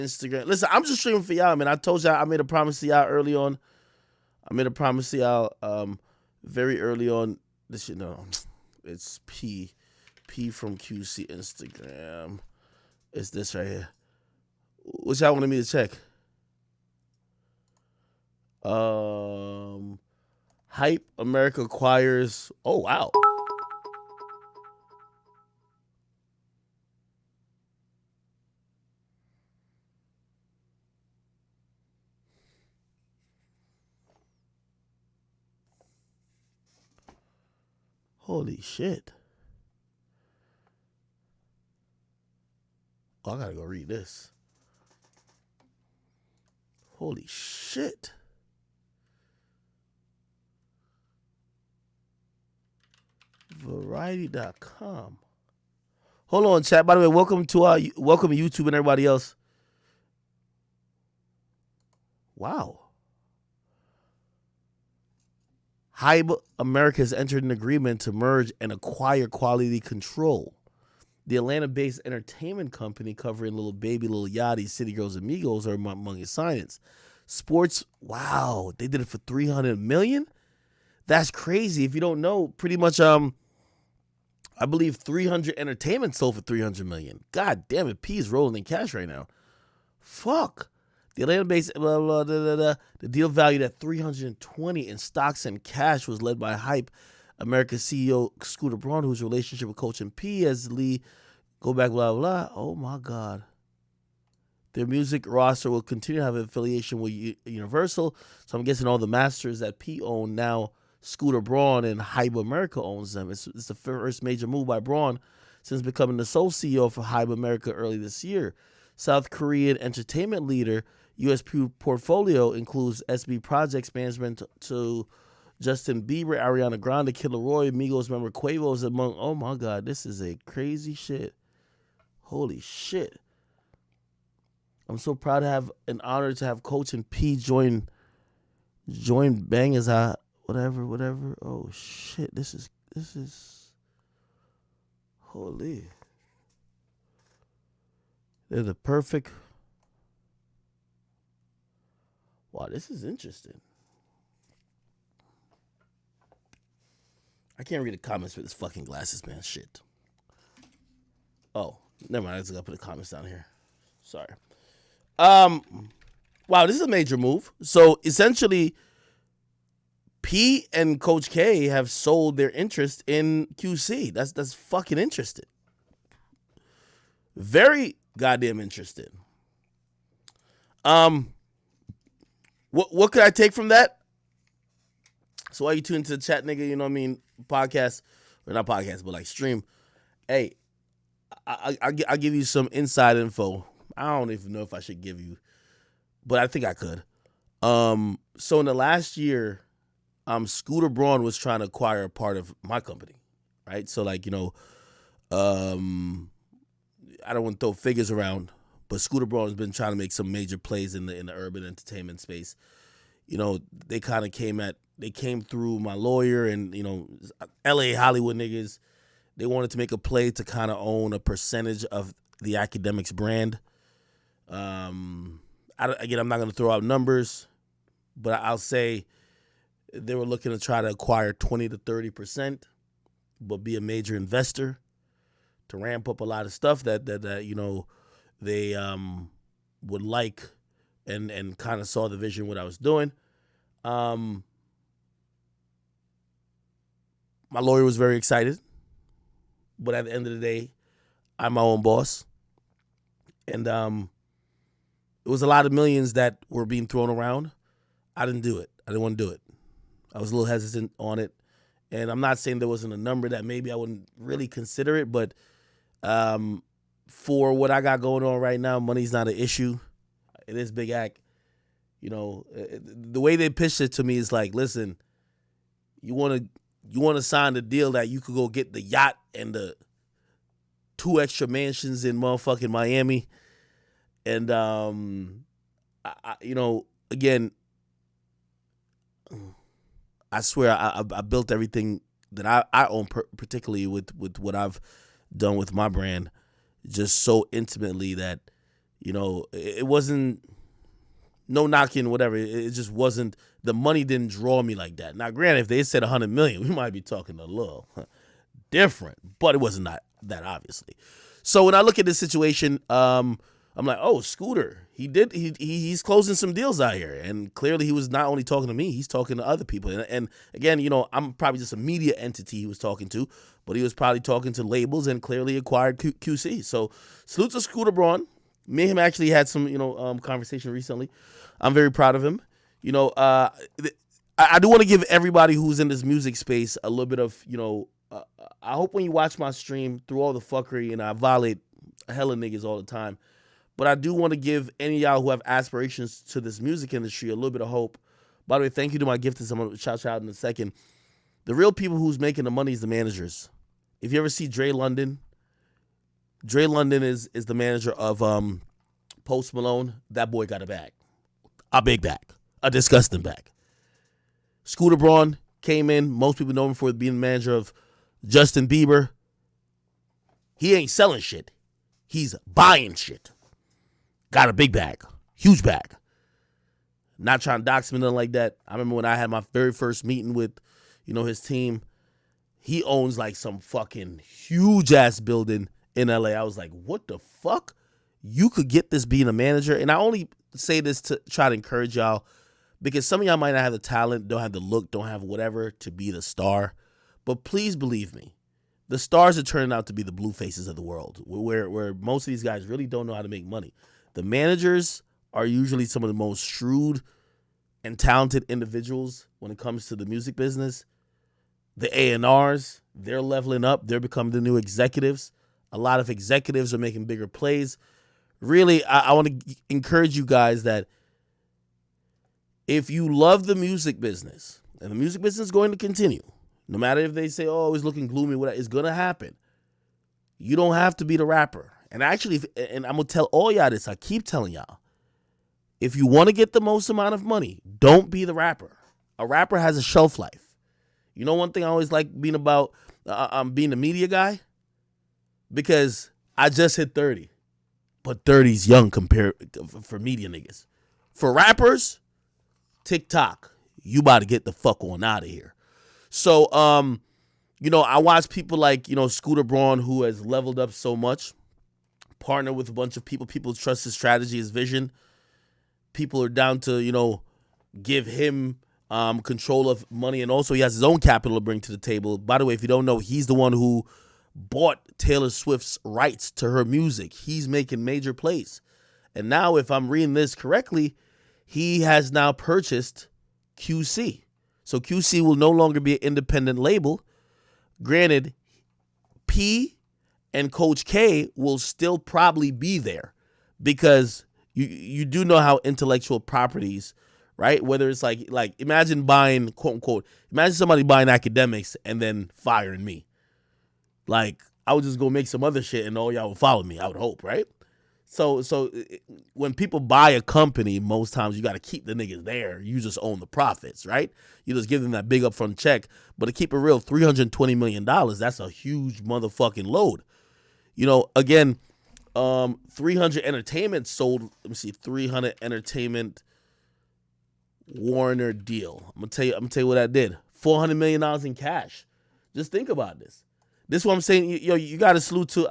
Instagram. Listen, I'm just streaming for y'all, man. I told y'all I made a promise to y'all early on. I made a promise to y'all very early on. This shit, no, it's P from QC Instagram. It's this right here. What y'all wanted me to check? Hype America acquires. Oh wow. Holy shit. Oh, I gotta go read this. Holy shit. Variety.com. Hold on, chat. By the way, welcome YouTube and everybody else. Wow. Hybe America has entered an agreement to merge and acquire Quality Control. The Atlanta-based entertainment company covering Lil Baby, Lil Yachty, City Girls, and Migos are among its signings. Sports, wow, they did it for $300 million. That's crazy. If you don't know, pretty much, I believe 300 Entertainment sold for $300 million. God damn it, P is rolling in cash right now. Fuck. The Atlanta-based blah, blah, blah, blah, blah. The deal valued at $320 in stocks and cash was led by Hype America's CEO Scooter Braun, whose relationship with Coach and P as Lee go back blah blah. Oh my God. Their music roster will continue to have an affiliation with Universal. So I'm guessing all the masters that P own now, Scooter Braun and Hybe America owns them. It's the first major move by Braun since becoming the sole CEO for Hybe America early this year. South Korean entertainment leader U.S. portfolio includes SB Projects management to Justin Bieber, Ariana Grande, Kid Laroi, Migos member Quavo is among. Oh my God, this is a crazy shit. Holy shit. I'm so proud to have an honor to have Coach and P join Bang as I whatever. Oh shit, this is holy. They're the perfect. Wow, this is interesting. I can't read the comments with this fucking glasses, man. Shit. Oh, never mind. I just gotta put the comments down here. Sorry. Wow, this is a major move. So essentially, P and Coach K have sold their interest in QC. That's fucking interesting. Very goddamn interesting. Um, what could I take from that? So while you tune into the chat, nigga, you know what I mean, podcast or not podcast, but like stream. Hey, I give you some inside info. I don't even know if I should give you, but I think I could. So in the last year, Scooter Braun was trying to acquire a part of my company, right? So like, you know, I don't want to throw figures around, but Scooter Braun has been trying to make some major plays in the urban entertainment space. You know, they came through my lawyer and, you know, LA Hollywood niggas. They wanted to make a play to kind of own a percentage of the Akademiks brand. I'm not going to throw out numbers, but I'll say they were looking to try to acquire 20 to 30%, but be a major investor to ramp up a lot of stuff that you know, they would like and kind of saw the vision what I was doing. My lawyer was very excited, but at the end of the day, I'm my own boss. And it was a lot of millions that were being thrown around. I didn't do it. I didn't want to do it. I was a little hesitant on it. And I'm not saying there wasn't a number that maybe I wouldn't really consider it, but for what I got going on right now, money's not an issue. It is Big Act. You know, the way they pitched it to me is like, listen, you want to sign the deal that you could go get the yacht and the 2 extra mansions in motherfucking Miami. And, you know, again, I swear I built everything that I own, particularly with what I've done with my brand, just so intimately that, It wasn't no knocking, whatever. It just wasn't. The money didn't draw me like that. Now, granted, if they said 100 million, we might be talking a little different, but it wasn't that obviously. So when I look at this situation, I'm like, oh, Scooter, he's closing some deals out here, and clearly he was not only talking to me, he's talking to other people. And again, I'm probably just a media entity he was talking to, but he was probably talking to labels and clearly acquired QC. So salute to Scooter Braun. Me and him actually had some conversation recently. I'm very proud of him. I do want to give everybody who's in this music space a little bit of I hope when you watch my stream through all the fuckery, and I violate a hella niggas all the time, but I do want to give any of y'all who have aspirations to this music industry a little bit of hope. By the way, thank you to my gifters. I'm going to shout out in a second. The real people who's making the money is the managers. If you ever see Dre London is the manager of Post Malone. That boy got a bag. A big bag. A disgusting bag. Scooter Braun came in. Most people know him for being the manager of Justin Bieber. He ain't selling shit. He's buying shit. Got a big bag. Huge bag. Not trying to dox him, nothing like that. I remember when I had my very first meeting with, his team. He owns like some fucking huge ass building in LA. I was like, what the fuck? You could get this being a manager? And I only say this to try to encourage y'all, because some of y'all might not have the talent, don't have the look, don't have whatever to be the star. But please believe me, the stars are turning out to be the blue faces of the world, where most of these guys really don't know how to make money. The managers are usually some of the most shrewd and talented individuals when it comes to the music business. The A&Rs, they're leveling up. They're becoming the new executives. A lot of executives are making bigger plays. Really, I want to encourage you guys that if you love the music business, and the music business is going to continue, no matter if they say, oh, it's looking gloomy, what it's going to happen. You don't have to be the rapper. And actually, and I'm going to tell all y'all this, I keep telling y'all, if you want to get the most amount of money, don't be the rapper. A rapper has a shelf life. You know one thing I always like being about, being a media guy? Because I just hit 30. But 30's young compared for media niggas. For rappers, TikTok, you about to get the fuck on out of here. So, I watch people like, Scooter Braun, who has leveled up so much, partner with a bunch of people. People trust his strategy, his vision. People are down to, give him control of money. And also he has his own capital to bring to the table. By the way, if you don't know, he's the one who bought Taylor Swift's rights to her music. He's making major plays. And now, if I'm reading this correctly, he has now purchased QC. So QC will no longer be an independent label. Granted, P and Coach K will still probably be there, because you do know how intellectual properties, right? Whether it's like imagine buying, quote unquote, imagine somebody buying Akademiks and then firing me. Like, I would just go make some other shit and all y'all would follow me, I would hope, right? So when people buy a company, most times you got to keep the niggas there. You just own the profits, right? You just give them that big upfront check. But to keep it real, $320 million, that's a huge motherfucking load. Again, 300 Entertainment sold, let me see, 300 Entertainment Warner deal. I'm gonna tell you what that did. $400 million in cash. Just think about this. This is what I'm saying. You got to salute to,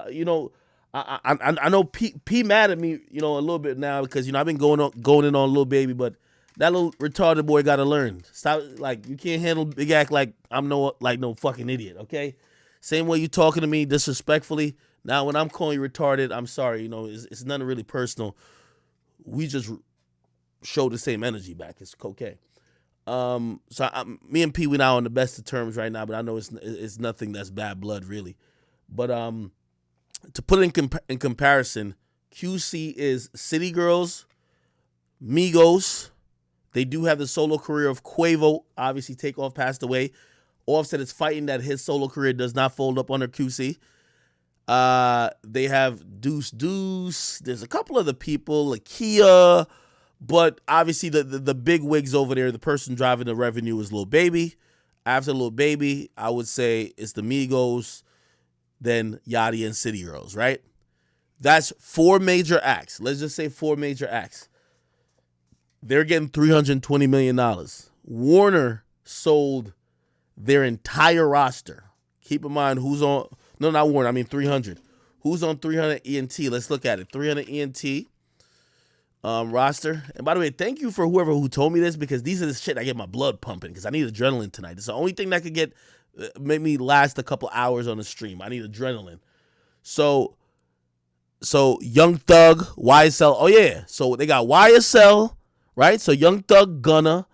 I know P mad at me, a little bit now, because, I've been going in on Lil Baby, but that little retarded boy got to learn. Stop, you can't handle big act like I'm no fucking idiot, okay? Same way you talking to me disrespectfully. Now, when I'm calling you retarded, I'm sorry, it's nothing really personal. We just show the same energy back. It's okay. Me and P, we not on the best of terms right now, but I know it's nothing that's bad blood, really. But to put it in comparison, QC is City Girls, Migos. They do have the solo career of Quavo. Obviously, Takeoff passed away. Offset is fighting that his solo career does not fold up under QC. They have Deuce Deuce. There's a couple other people, Lakia. But obviously, the big wigs over there, the person driving the revenue is Lil Baby. After Lil Baby, I would say it's the Migos, then Yachty and City Girls, right? That's 4 major acts. Let's just say 4 major acts. They're getting $320 million. Warner sold their entire roster. Keep in mind who's on, no, not Warner, I mean 300. Who's on 300 ENT? Let's look at it. 300 ENT roster. And by the way, thank you for whoever who told me this, because these are the shit that get my blood pumping, because I need adrenaline tonight. It's the only thing that could make me last a couple hours on the stream. I need adrenaline. So Young Thug, YSL. Oh yeah. So they got YSL, right? So Young Thug, Gunna,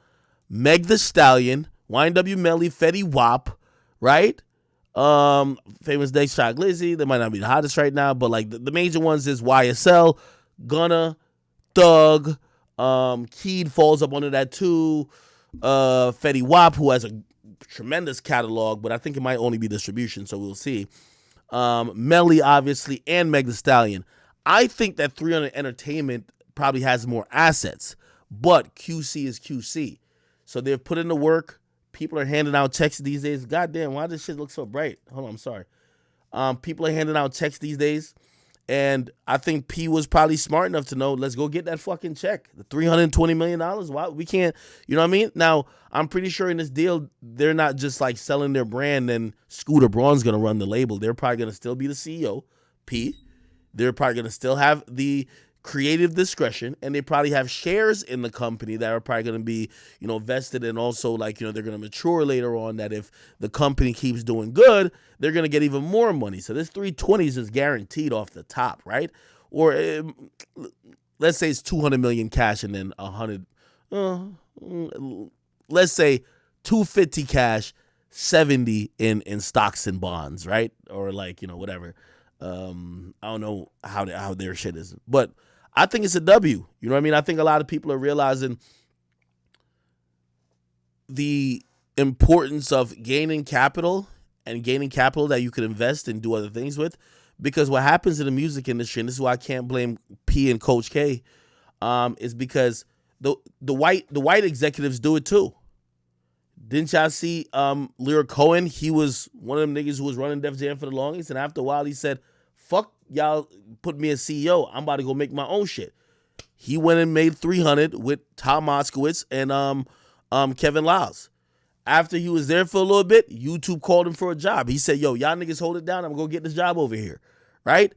Meg the Stallion, YNW Melly, Fetty Wap, right? Famous Day Shot Glizzy. They might not be the hottest right now, but like the major ones is YSL, Gunna, Thug, Keed falls up under that too. Fetty Wap, who has a tremendous catalog, but I think it might only be distribution, so we'll see. Melly, obviously, and Meg the Stallion. I think that 300 Entertainment probably has more assets, but QC is QC. So they've put in the work. People are handing out checks these days. Goddamn, why does shit look so bright? Hold on, I'm sorry. People are handing out checks these days. And I think P was probably smart enough to know, let's go get that fucking check. The $320 million. Why we can't, you know what I mean? Now, I'm pretty sure in this deal, they're not just like selling their brand and Scooter Braun's going to run the label. They're probably going to still be the CEO, P. They're probably going to still have the creative discretion, and they probably have shares in the company that are probably going to be, vested, and also like, they're going to mature later on, that if the company keeps doing good, they're going to get even more money. So this 320 is just guaranteed off the top, right? Or let's say it's 200 million cash and then 100, let's say 250 cash, 70 in stocks and bonds, right? Or like, whatever. I don't know how their shit is, but I think it's a W. You know what I mean? I think a lot of people are realizing the importance of gaining capital that you can invest and do other things with. Because what happens in the music industry, and this is why I can't blame P and Coach K, is because the white executives do it too. Didn't y'all see Lyric Cohen? He was one of them niggas who was running Def Jam for the longest, and after a while he said, fuck y'all put me as CEO. I'm about to go make my own shit. He went and made 300 with Tom Moskowitz and Kevin Liles. After he was there for a little bit, YouTube called him for a job. He said, yo, y'all niggas hold it down. I'm going to go get this job over here. Right?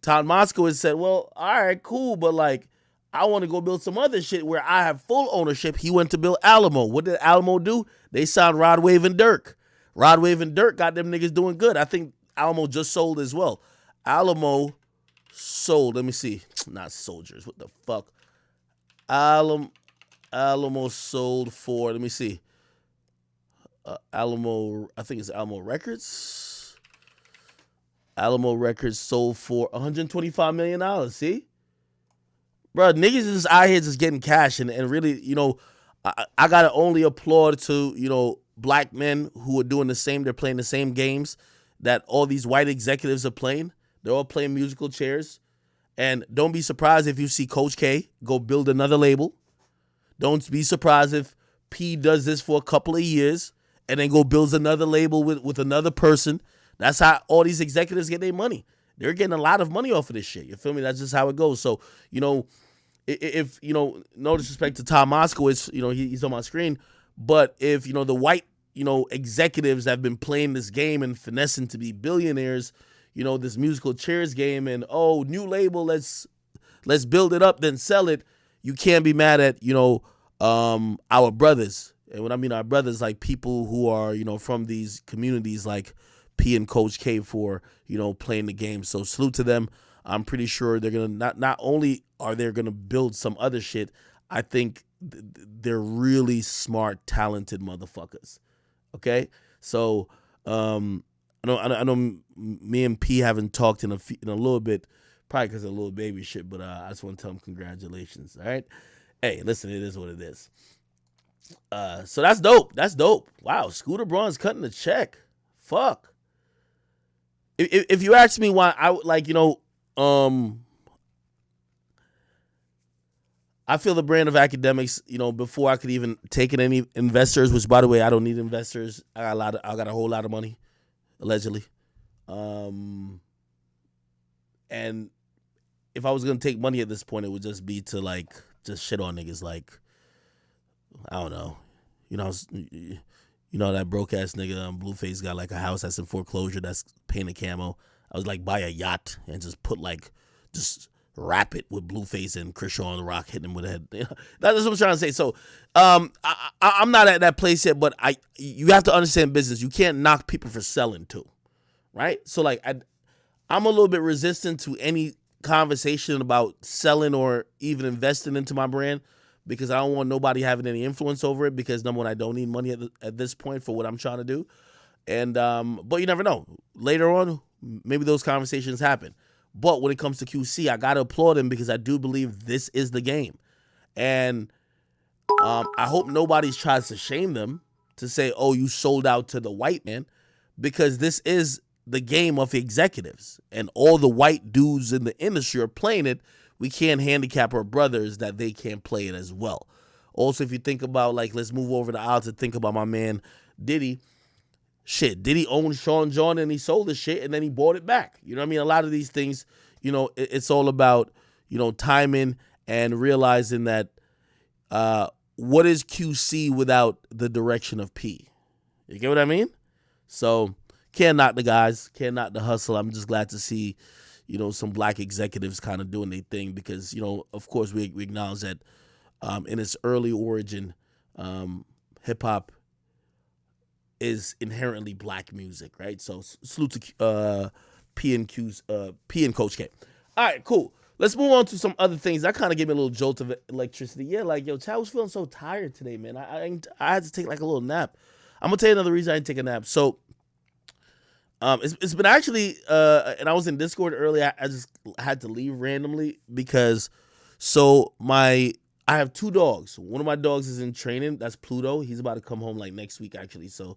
Tom Moskowitz said, well, all right, cool. But like, I want to go build some other shit where I have full ownership. He went to build Alamo. What did Alamo do? They signed Rod Wave and Dirk. Rod Wave and Dirk got them niggas doing good. I think Alamo just sold as well. Alamo sold. Let me see. Not Soldiers. What the fuck? Alamo sold for. Let me see. Alamo. I think it's Alamo Records. Alamo Records sold for $125 million. See, bro, niggas is just out here just getting cash, and really, I gotta only applaud to black men who are doing the same. They're playing the same games that all these white executives are playing. They're all playing musical chairs. And don't be surprised if you see Coach K go build another label. Don't be surprised if P does this for a couple of years and then go builds another label with another person. That's how all these executives get their money. They're getting a lot of money off of this shit. You feel me? That's just how it goes. So, if no disrespect to Tom Moskowitz, he's on my screen, but if, the white, executives have been playing this game and finessing to be billionaires, this musical chairs game, and new label, let's build it up, then sell it. You can't be mad at our brothers, and when I mean our brothers, like people who are from these communities, like P and Coach K, for playing the game. So salute to them. I'm pretty sure they're gonna not only are they gonna build some other shit. I think they're really smart, talented motherfuckers. Okay, so I know me and P haven't talked in a little bit, probably because of little baby shit, but I just want to tell him congratulations. All right. Hey, listen, it is what it is. So that's dope. That's dope. Wow, Scooter Braun's cutting the check. Fuck. If you ask me why, I like, I feel the brand of Akademiks, before I could even take in any investors, which by the way, I don't need investors. I got a whole lot of money, allegedly. And if I was gonna take money at this point, it would just be to like just shit on niggas. Like I don't know, you know, that broke ass nigga Blueface got like a house that's in foreclosure that's painted camo. I was like buy a yacht and just put like just wrap it with Blueface and Chris Shaw on the Rock hitting him with a head. That's what I'm trying to say. So I'm not at that place yet, but you have to understand business. You can't knock people for selling too, right? So like I'm a little bit resistant to any conversation about selling or even investing into my brand because I don't want nobody having any influence over it because number one, I don't need money at this point for what I'm trying to do. And but you never know. Later on, maybe those conversations happen. But when it comes to QC, I got to applaud him because I do believe this is the game. And I hope nobody tries to shame them to say, oh, you sold out to the white man, because this is the game of executives. And all the white dudes in the industry are playing it. We can't handicap our brothers that they can't play it as well. Also, if you think about, like, let's move over the aisle to think about my man Diddy. Shit, Diddy owned Sean John and he sold the shit and then he bought it back. You know what I mean? A lot of these things, you know, it's all about, you know, timing and realizing that what is QC without the direction of P? You get what I mean? So can't knock the guys, can't knock the hustle. I'm just glad to see, you know, some black executives kind of doing their thing because, you know, of course we acknowledge that in its early origin, hip hop is inherently black music, right? So salute to P and Coach K. All right, cool. Let's move on to some other things. That kind of gave me a little jolt of electricity. Yeah, like, yo, Chad was feeling so tired today, man. I had to take like a little nap. I'm gonna tell you another reason I didn't take a nap. So it's been actually and I was in Discord earlier. I just had to leave randomly because I have two dogs. One of my dogs is in training. That's Pluto. He's about to come home like next week, actually. So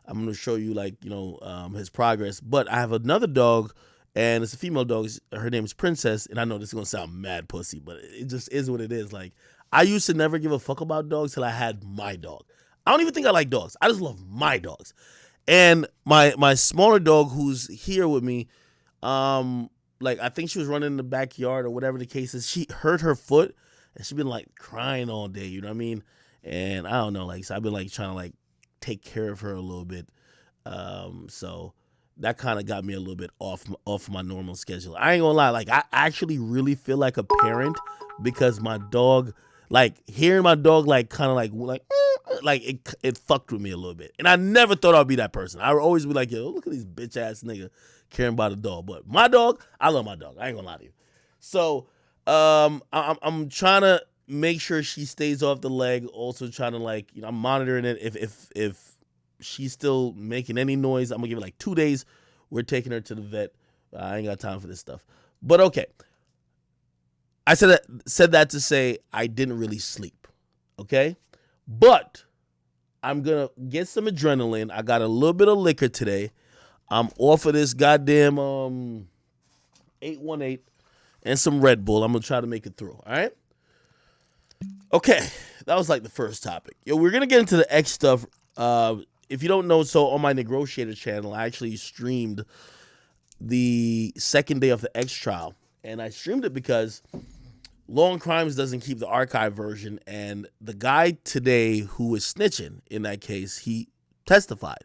I'm going to show you, like, you know, his progress. But I have another dog, and it's a female dog. Her name is Princess. And I know this is going to sound mad pussy, but it just is what it is. Like, I used to never give a fuck about dogs till I had my dog. I don't even think I like dogs. I just love my dogs. And my smaller dog who's here with me, like, I think she was running in the backyard or whatever the case is. She hurt her foot. And she's been like crying all day, you know what I mean? And I don't know, like, so I've been like trying to like take care of her a little bit. So that kind of got me a little bit off my normal schedule. I ain't gonna lie, like I actually really feel like a parent because my dog, like hearing my dog like kind of like it fucked with me a little bit. And I never thought I'd be that person. I would always be like, yo, look at these bitch ass nigga caring about a dog. But my dog, I love my dog. I ain't gonna lie to you. So I'm trying to make sure she stays off the leg. Also trying to, like, you know, I'm monitoring it. If she's still making any noise, I'm gonna give it like 2 days. We're taking her to the vet. I ain't got time for this stuff. But okay, I said that to say I didn't really sleep. Okay, but I'm gonna get some adrenaline. I got a little bit of liquor today. I'm off of this goddamn 818. And some Red Bull. I'm going to try to make it through. All right? Okay. That was like the first topic. Yo, we're going to get into the X stuff. If you don't know, so on my Negotiator channel, I actually streamed the second day of the X trial. And I streamed it because Long Crimes doesn't keep the archive version. And the guy today who was snitching in that case, he testified.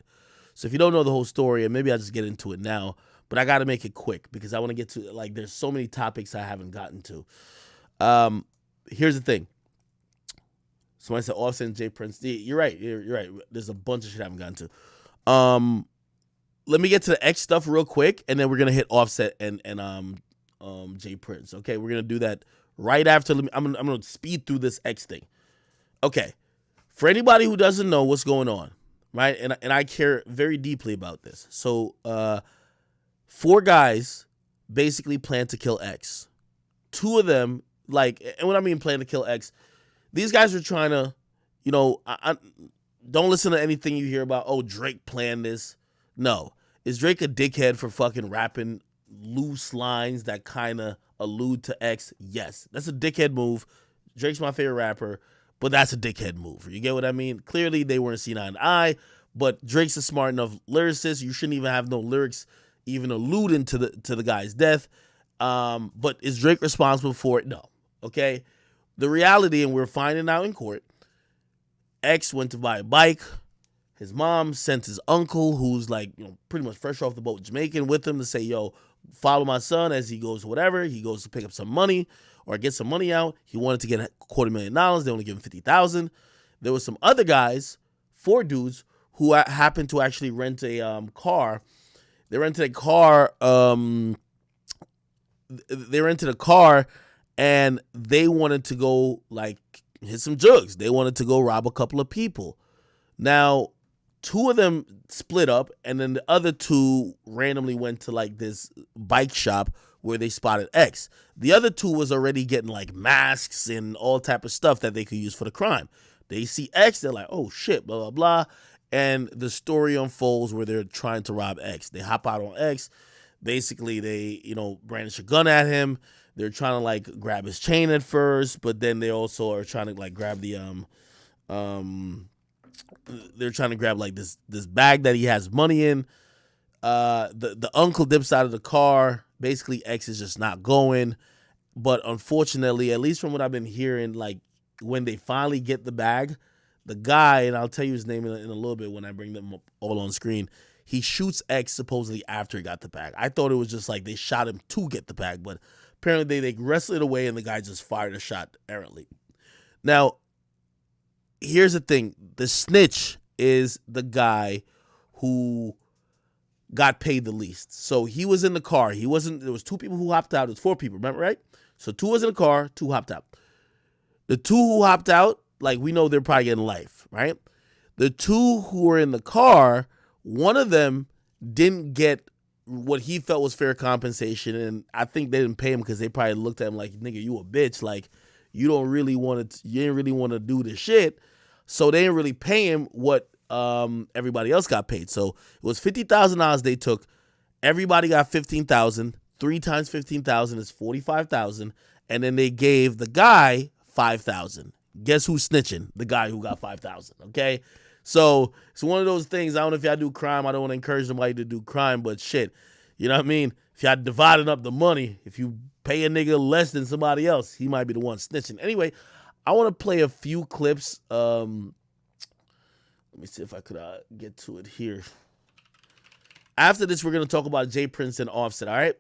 So if you don't know the whole story, and maybe I'll just get into it now, but I got to make it quick because I want to get to, like, there's so many topics I haven't gotten to. Here's the thing. Somebody said Offset and Jay Prince. You're right. You're right. There's a bunch of shit I haven't gotten to. Let me get to the X stuff real quick, and then we're going to hit Offset and Jay Prince. Okay, we're going to do that right after. I'm going to speed through this X thing. Okay. For anybody who doesn't know what's going on, right, and I care very deeply about this. So, 4 guys basically plan to kill X. 2 of them, like, and when I mean plan to kill X, these guys are trying to, you know, I don't listen to anything you hear about, oh, Drake planned this. No. Is Drake a dickhead for fucking rapping loose lines that kind of allude to X? Yes. That's a dickhead move. Drake's my favorite rapper, but that's a dickhead move. You get what I mean? Clearly, they weren't seen eye to eye, but Drake's a smart enough lyricist. You shouldn't even have no lyrics even alluding to the guy's death. But is Drake responsible for it? No. Okay. The reality, and we're finding out in court, X went to buy a bike. His mom sent his uncle, who's like, pretty much fresh off the boat, Jamaican, with him to say, yo, follow my son as he goes, whatever. He goes to pick up some money or get some money out. He wanted to get $250,000. They only give him $50,000. There was some other guys, 4 dudes, who happened to actually rent a car. They rented a car. They rented a car, and they wanted to go like hit some jugs. They wanted to go rob a couple of people. Now, 2 of them split up, and then the other 2 randomly went to like this bike shop where they spotted X. The other 2 was already getting like masks and all type of stuff that they could use for the crime. They see X, they're like, oh shit, blah, blah, blah. And the story unfolds where they're trying to rob X. They hop out on X. Basically, they, brandish a gun at him. They're trying to like grab his chain at first, but then they also are trying to like grab the they're trying to grab like this bag that he has money in. The uncle dips out of the car. Basically, X is just not going. But unfortunately, at least from what I've been hearing, like when they finally get the bag, the guy, and I'll tell you his name in a little bit when I bring them up all on screen, he shoots X supposedly after he got the bag. I thought it was just like they shot him to get the bag, but apparently they wrestled it away and the guy just fired a shot errantly. Now, here's the thing. The snitch is the guy who got paid the least. So he was in the car. There was 2 people who hopped out. It was 4 people, remember, right? So 2 was in the car, 2 hopped out. The 2 who hopped out, like we know they're probably getting life, right? The 2 who were in the car, one of them didn't get what he felt was fair compensation, and I think they didn't pay him because they probably looked at him like, nigga, you a bitch. Like, you didn't really want to do this shit. So they didn't really pay him what everybody else got paid. So it was $50,000 they took. Everybody got $15,000. 3 times $15,000 is $45,000. And then they gave the guy $5,000. Guess who's snitching? The guy who got $5,000. Okay, so it's one of those things. I don't know if y'all do crime. I don't want to encourage somebody to do crime, but shit, you know what I mean? If y'all dividing up the money, if you pay a nigga less than somebody else, he might be the one snitching. Anyway, I want to play a few clips. Let me see if I could get to it here. After this, we're going to talk about Jay Prince and Offset, all right?